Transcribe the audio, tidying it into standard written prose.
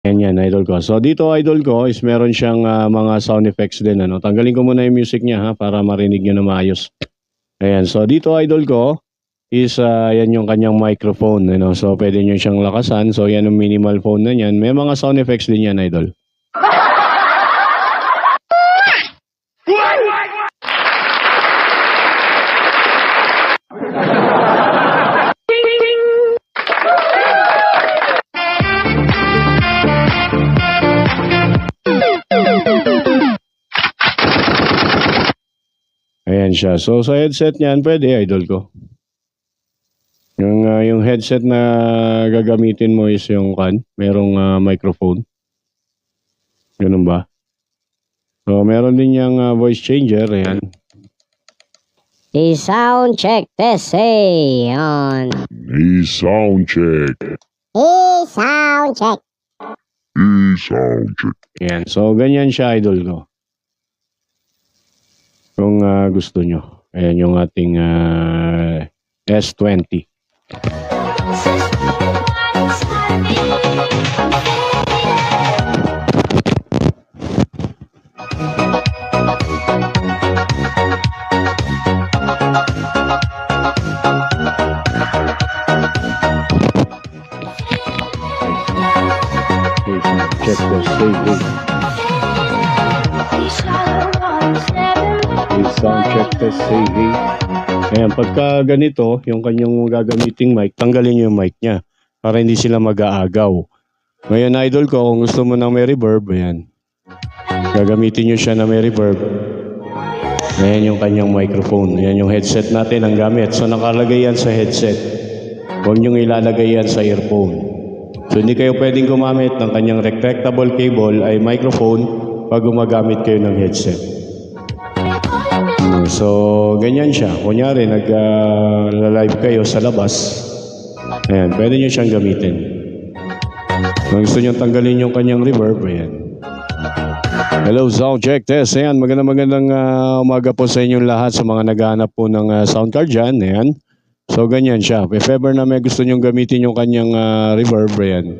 Yan, idol ko. So dito, idol ko, is meron siyang mga sound effects din. Ano? Tanggalin ko muna yung music niya ha, para marinig nyo na maayos. Ayan, so dito, idol ko, is yan yung kanyang microphone. Ano? So pwede nyo siyang lakasan. So yan yung minimal phone na yan. May mga sound effects din yan, idol. Ayan siya. So sa headset niyan, pwede, idol ko. Yung headset na gagamitin mo is yung merong microphone. Ganun ba? So meron din yung voice changer. Ayan. I-sound check test, hey, on. I-sound check. I-sound check. I-sound check. Ayan. So ganyan siya, idol ko. Kung gusto nyo. Ayan yung ating S20. Check the save. Sound check test, say hey. Ayan, pagka ganito, yung kanyang gagamiting mic, tanggalin nyo yung mic niya para hindi sila mag-aagaw. Ngayon, idol ko, kung gusto mo ng may reverb, ayan. Gagamitin nyo siya na may reverb. Ayan yung kanyang microphone. Ayan yung headset natin ang gamit. So, nakalagay yan sa headset. Huwag nyo ilalagay yan sa earphone. So, hindi kayo pwedeng gumamit ng kanyang retractable cable ay microphone pag gumagamit kayo ng headset. So, ganyan siya. Kunyari, nag-live kayo sa labas. Ayan, pwede nyo siyang gamitin. Kung gusto nyo tanggalin yung kanyang reverb, ayan. Hello, sound check test. Ayan, magandang umaga po sa inyong lahat sa mga naghahanap po ng sound card dyan. Ayan. So, ganyan siya. If ever na may gusto nyo gamitin yung kanyang reverb, ayan.